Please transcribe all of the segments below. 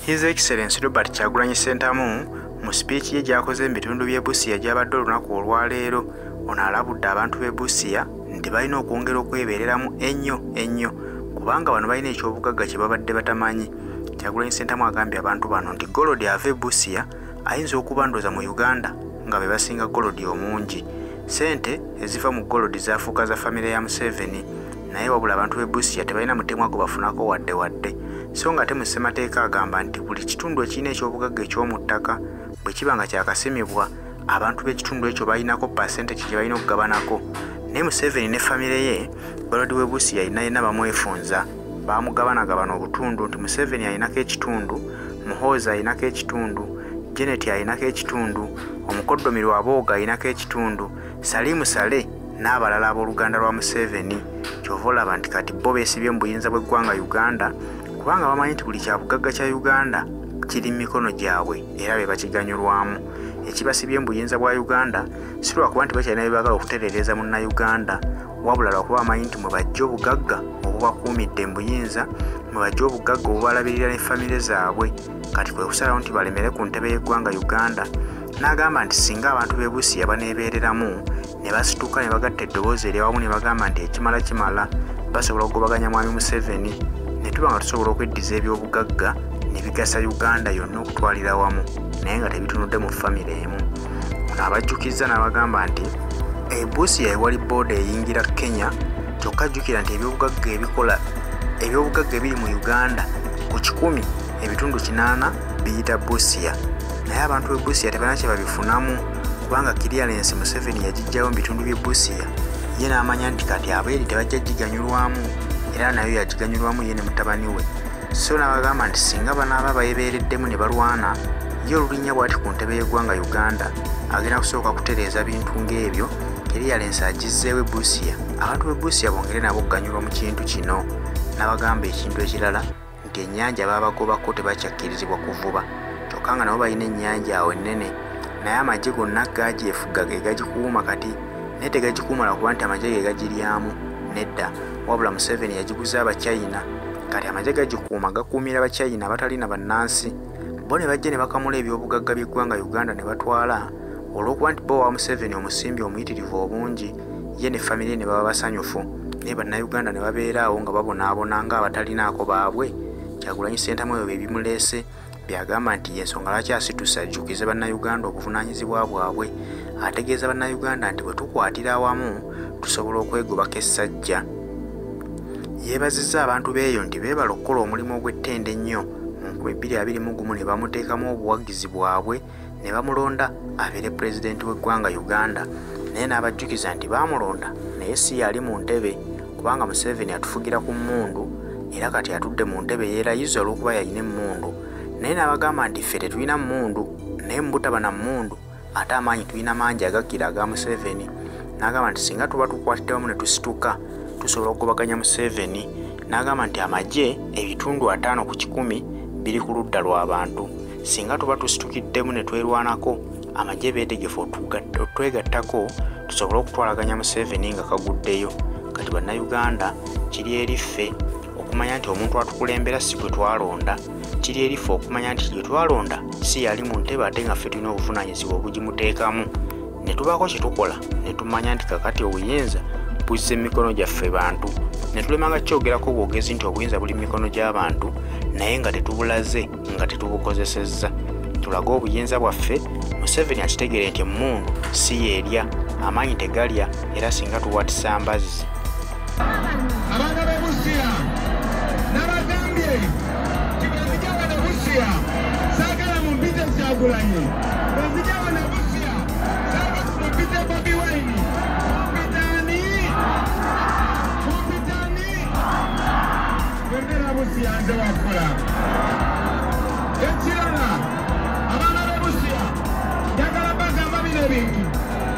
His Excellency Robert Kyagulanyi Ssentamu mu speech ye gy'akoze mu bitundu by'e Busia gy'abadde olunaku olwaleero ono alabudde abantu b'e Busia nti balina okwongera okwebeereramu ennyo kubanga bano balina ekyobugagga kye babadde batamanyi. Kyagulanyi Ssentamu agambye abantu bano nti Golodi ava e Busia ayinza okuba ndooza mu Uganda nga be basinga Golodi omungi. Ssente eziva mu Golodi zaafuuka za famire ya Museveni naye wabula abantu b'e Busia tebalina mutemwa gwe bafunako wadde. So nga ate mu ssemateeka agamba nti buli kitundu ekirina ekyobugagga eky'omu ttaka bwe kiba nga kyakasimibwa abantu b'ekitundu ekyo balinako percentage gye balina okugabanako. Ne Museveni ne famire ye Golodi w'e Busia yenna bamwefunza baamugabanagabana obutundu nti Museveni alinako ekitundu, Muhoozi alinako ekitundu, Janet alinako ekitundu, Omukoddomirwa Abooga alinako ekitundu, Salimu Sale n'abalala ab'oluganda lwa Museveni. Kyova olaba nti kati bo beesibye mu buyinza bw'eggwanga Uganda kubanga bamanyi nti buli kyabugagga kya Uganda kiri mu mikono gyabwe era be bakiganyulwamu. Ekibasibye mu buyinza bwa Uganda si lwakuba nti bakyalina bye baagala okutereereza munnayuganda wabula lwakuba bamanyi nti mwe bajja obugagga obubakuumidde mu buyinza, mwe bajja obugagga obubalabirira ne famire zaabwe. Kati kwe kusalawo nti balemere ku ntebe y'eggwanga Uganda. N'agamba nti singa abantu b'e Busia baneebeereramu ne basituka ne bagatta eddoboozi eryawamu ne bagamba nti ekimala basobola okugobaganya mwami Museveni ne tuba nga tusobola okweddiza ebyobugagga ne bigasa Uganda yonna okutwalira wamu naye nga tebitunudde mu famire emu. Ono abajjukizza n'abagamba nti e Busia ewali booda eyingira Kenya kyokka jjukira nti ebyobugagga ebiri mu Uganda ku 100 ebitundu 8 biyita Busia naye abantu b'e Busia tebalina kye babifunamu kubanga clearance Museveni yagijjawo mu bitundu by'e Busia ye n'amanya nti kati abeeri tebajja giganyulwamu era nayo yagiganyulwamu ye ne mutabani we. So n'abagamba nti singa banaaba bayebeereddemu ne balwana ye olulinnya bw'ati ku ntebe y'eggwanga Uganda agenda kusooka kutereeza bintu ng'ebyo clearance agizzeewo e Busia abantu b'e Busia bongere nabo okuganyulwa mu kintu kino. N'abagamba ekintu ekirala nti ennyanja baabagobako tebakyakkirizibwa kuvuba kyokka nga nabo balina ennyanja awo ennene naye amagye gonna gagyefuga ge gagikuuma kati naye tegagikuumala kuba nti amagye ge gagiryamu nedda wabula Museveni yagiguza Abachina kati amagye gagikuuma gakuumira Abachina abatalina bannansi. Bo ne bajja ne bakamula ebyobugagga by'eggwanga Uganda ne batwala olw'okuba nti bo wa Museveni omusimbi omuyitirivu obungi ye ne famire ne baba basanyufu naye bannayuganda ne babeeraawo nga babonaabona ng'abatalinaako baabwe. Kyagulanyi Ssentamu ebyo ebimuleese byagamba nti y'ensonga lwaki asitusa ajjukize bannayuganda obuvunaanyizibwa bwabwe ategeeza bannayuganda nti bwe tukwatira awamu tusobola okwegobako essajja. Yeebazizza abantu b'eyo nti beebala okukola omulimu ogw'ettendo ennyo mu 2021 ne bamuteekamu obuwagizi bwabwe ne bamulonda abeere pulezidenti w'eggwanga Uganda naye n'abajjukiza nti baamulonda naye si yali mu ntebe kubanga Museveni atufugira ku mmundu era kati atudde mu ntebe yeerayiza olw'okuba yalina emmundu naye n'abagamba nti ffe tetulina mmundu naye mbutaba na mmundu ate amaanyi tulina mangi agakkira aga Museveni. N'agamba nti singa tuba tukwatidde wamu ne tusituka tusobola okugobaganya Museveni. N'agamba nti amagye ebitundu 5 ku 100 biri ku ludda lw'abantu singa tuba tusitukiddemu ne twerwanako amagye beetegefu otwegattako tusobola okutwalaganya Museveni nga kaguddeyo. Kati bannayuganda kiri eriffe okumanya nti omuntu atukulembera si gwe twalonda, kiri eriffe okumanya nti gye twalonda si yali mu ntebe ate nga ffe tulina obuvunaanyizibwa obugimuteekamu ne tubaako kye tukola ne tumanya nti kakati obuyinza buzze mu mikono gyaffe bantu ne tulemanga kyogerako bwogezi nti obuyinza buli mu mikono gy'abantu naye nga tetubulaze nga tetubukozesezza. Tulaga obuyinza bwaffe Museveni akitegeere nti emmundu si yeerya amaanyi tegalya era singa tuwatisa mbazzi. Abaana b'e Busia n'abagambye kibazijjawa ne Busia saagala mumpite Kyagulanyi bazijjawa ne Busia saagala mumpite Bobi Wine mumpitani bendera Busia nze wakola ekirala. Abaana b'e Busia njagala bagamba bino ebintu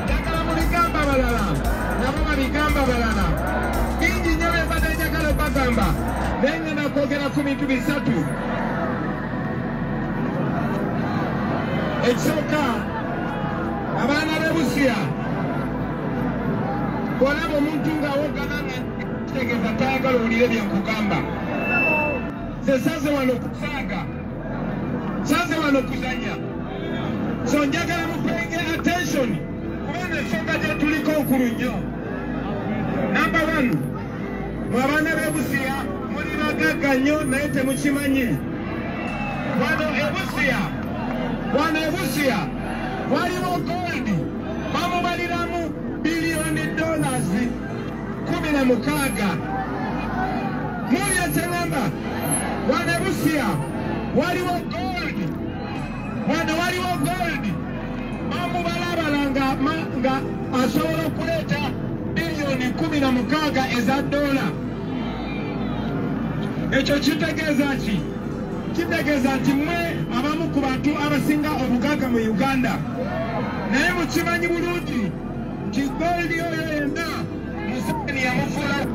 njagala muligamba balala nabo babigamba balala bingi nnyo bembadde njagala bagamba naye ngenda kwogera ku bintu 3. Ekisooka abaana b'e Busia bw'olaba omuntu ng'awogana nga kitegeeza tayagala owulire bye nkugamba. Nze saze wano okusaaga wano kuzanya. So njagala mupenge attention. Kubona ensonga gye tuliko nkulu nnyo. Number 1. Mwabaana b'e-Busia muli bagagga nnyo naye temukimanyi. Wano e-Busia waliwo gold bamubaliramu $16 16. Mulya kyengamba wano e-Busia waliwo gold bamubalabala nga asobola okuleeta $16 eza dola. Ekyo kitegeeza ki? Kitegeeza nti mmwe abamu ku bantu abasinga obugagga mu Uganda naye mukimanyi bulungi nti goldi oyo yenna Museveni yamufuula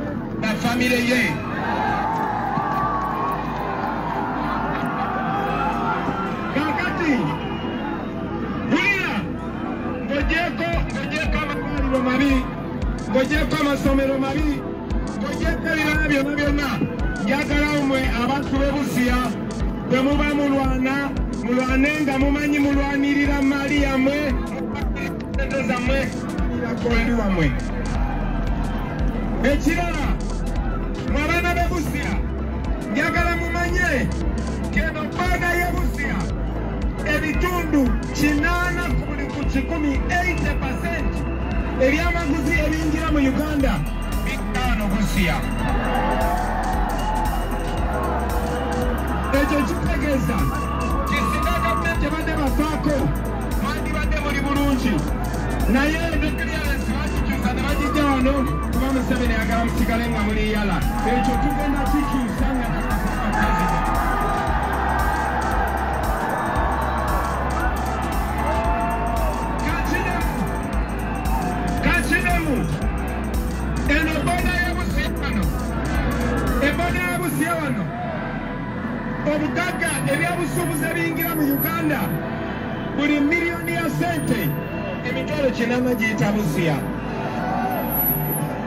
na famire ye. Kakati bulira ng'ogyeko amalwaliro mabi, ng'ogyeko amasomero mabi, ng'ogyeko ebirala byonna byonna. Njagala mmwe abantu b'e-Busia bwe muba mulwane nga mumanyi mulwanirira mali yammwe, ente zammwe, goldi wammwe. Ekirala mwe abaana b'e-Busia njagala mumanye keno booda y'e-Busia ebitundu 8 ku buli ku 80% ebyamaguzi ebinjira mu Uganda bitaano Busia. Ekyo kitegeeza kisinga gavumenti ebadde bafaako mwandibadde muli bulungi naye ne clearance bakikyusa ne bagijja wano kuba Museveni ayagala musigale nga muli yala. Ekyo tugenda kikyusa nga kankinemu eno booda y'e-Busia wano obugagga ebyabusuubuzi ebiyingira mu Uganda buli miliyoni ya sente emitwalo 4 giyita Busia.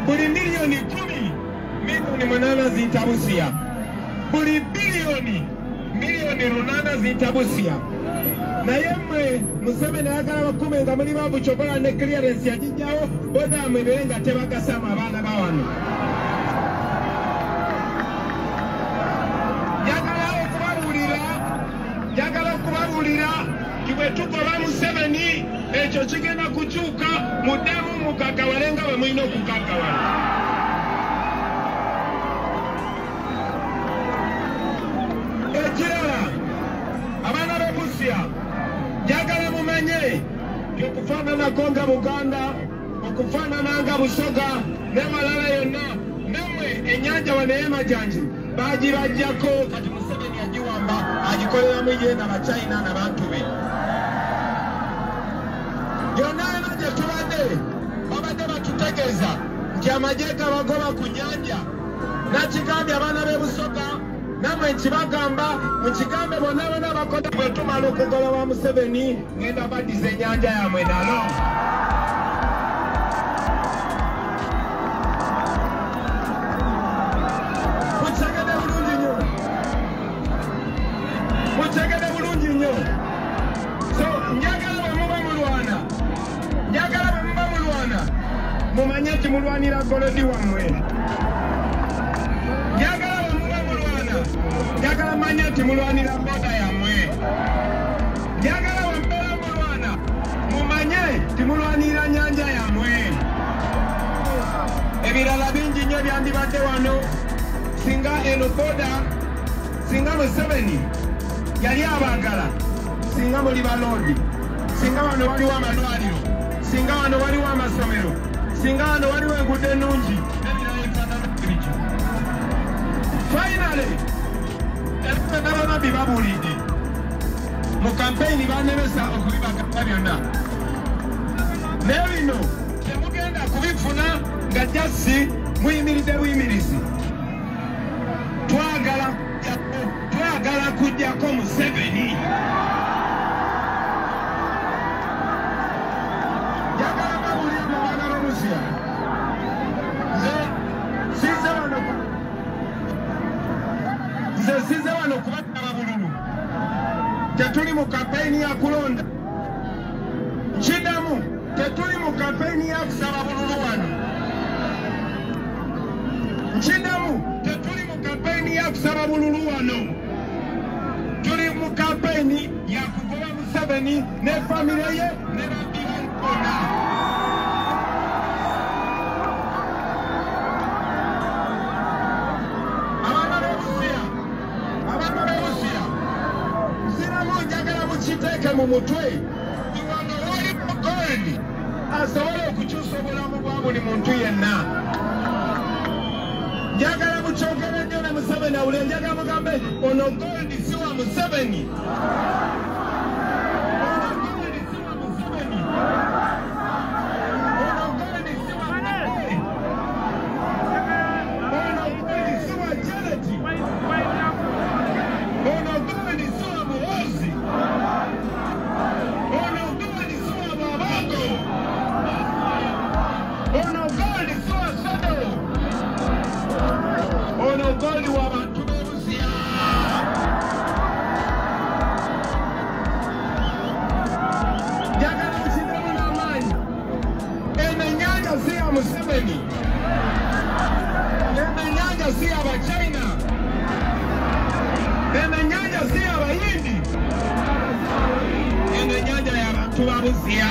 Buli miliyoni 10 miliyoni 8 ziyita Busia. Buli miliyoni 8 ziyita Busia. Naye mmwe Museveni ayagala bakume nga muli babucokola ne clearance yagijjawo booda yammwe ebeere nga tebagasama abaana ba wano. Njagala okubabuulira nti bwe tugoba Museveni ekyo kigenda kukyuka muddemu mugaggawale nga bwe mulina okugaggawala. Ekirala abaana b'e-Busia njagala mumanye nti okufaananako nga Buganda, okufaanana nga Busoga n'ewalala yonna nammwe ennyanja wano ey'Amajanji baagibajjako kati Museveni agiwamba agikoleramu ye n'Abachina n'abantu be. Yonna yonna gye tubadde babadde batutegeeza nti amagye gabagoba ku nnyanja. Nakigambye abaana b'e-Busoga nammwe nkibagamba mukigambe bonna bonna abakola bwe tumala okugoba Museveni ngenda baddiza ennyanja yammwe nalo. Mutegede bulungi nnyo. So njagala bwe muba mulwana mumanye nti mulwanira golodi wammwe. Njagala bwe muba mulwana njagala manye nti mulwanira booda yammwe. Njagala bwe mbeera mulwana mumanye nti mulwanira nnyanja yammwe. Ebirala bingi nnyo byandibadde wano singa eno booda singa Museveni yali abaagala, singa muli baloodi, singa wano waliwo amalwaliro, singa wano waliwo amasomero, singa wano waliwo enguudo ennungi n'ebirala ebifaanana bityo. Finally ebyo n'ababbi babuulidde mu kampeyini banemesa okubibagamba byonna. Naye bino temugenda kubifuna nga jasi muyimiridde buyimirizi. Twagala kujjako Museveni. Njagala babuulire mu baana b'e-Busia. Nze sizze wano kubattaba bululu. tetuli mu kampeyini ya kulonda. Nkidamu, tetuli mu kampeyini ya kusaba bululu wano. Nkidamu, tetuli mu kampeyini ya kusaba bululu wano. Tuli mu kampeyini ya kugoba Museveni ne famire ye ne babira nkona. Kiteke mu mutwe wano wali mugondi asobola okukyusa obulamu bwa buli muntu yenna. Njagala mukyogere nnyo ne Museveni awule, njagala mugambe ono gondi si wa Museveni. Ono gondi si wa Museveni. Ono gondi si wa Museveni. Ono gondi si wa Janet. Ono gondi si wa Muhoozi. Ono gondi si wa Babango. Ono gondi si wa Sado. Ono gondi wa bantu b'e Busia. Njagala mukiddemu n'amaanyi. Eno ennyanja si ya Museveni. Eno ennyanja si ya Bachina. Eno ennyanja si ya Bayindi. Eno ennyanja ya bantu ba Busia.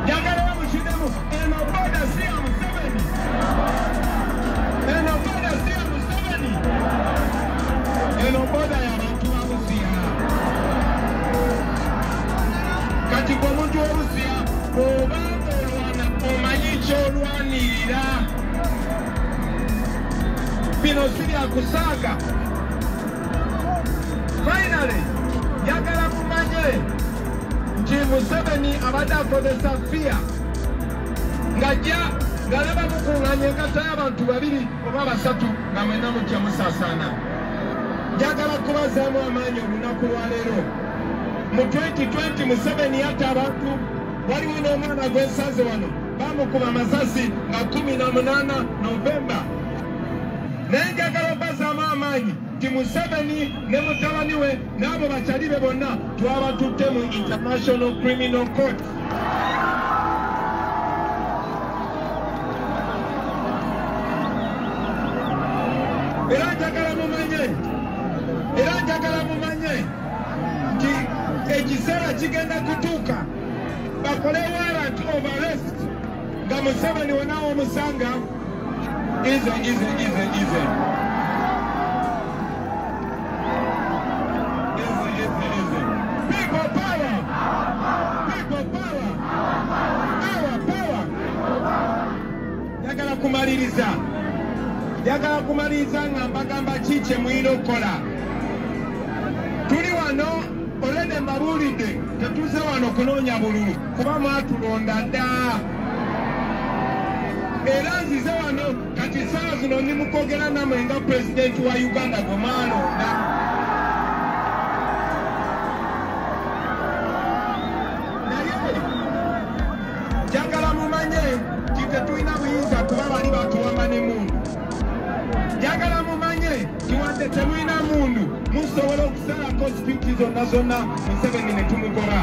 Njagala mukiddemu, eno boda si ya Museveni. Eno boda si ya Museveni. Eno boda ya bantu ba Busia. Kati gwe omuntu w'Obusia bw'oba olwana omanyi ky'olwanirira. Bino si bya kusaaga. Finally, njagala mumanye nti Museveni abadde akozesa fear ng'ajja ng'alaba mukuŋŋaanya engatta y'abantu babiri oba basatu nga mwenna mujja musaasaana. Njagala kubazaamu amaanyi olunaku lwaleero. Mu 2020 Museveni yatta abantu, waliwo n'omwana gw'ensaze wano baamukuba amasasi nga 18 Novemba. Naye njagala obazaamu amaanyi nti Museveni ne mutabani we n'abo bakyali be bonna twabatutte mu International Criminal Court. Era njagala mumanye nti ekiseera kigenda kutuuka bakole warrant of arrest nga Museveni wenawo omusanga. Easy. People power. Njagala kumaliriza nga mbagamba ki kye muyina okukola. Tuli wano olwedde mbabuulidde, tetuze wano kunoonya bululu kuba mwatulonda dda. Era nzize wano kati saa zino ndi mukwogera nammwe nga pulezidenti wa Uganda gwe mwalonda. Naye njagala mumanye nti tetulina buyinza kuba bali batuwama ne mundu. Njagala mumanye nti wadde temulina mundu musobola okusalako sipiti zonna Museveni ne tumugoba.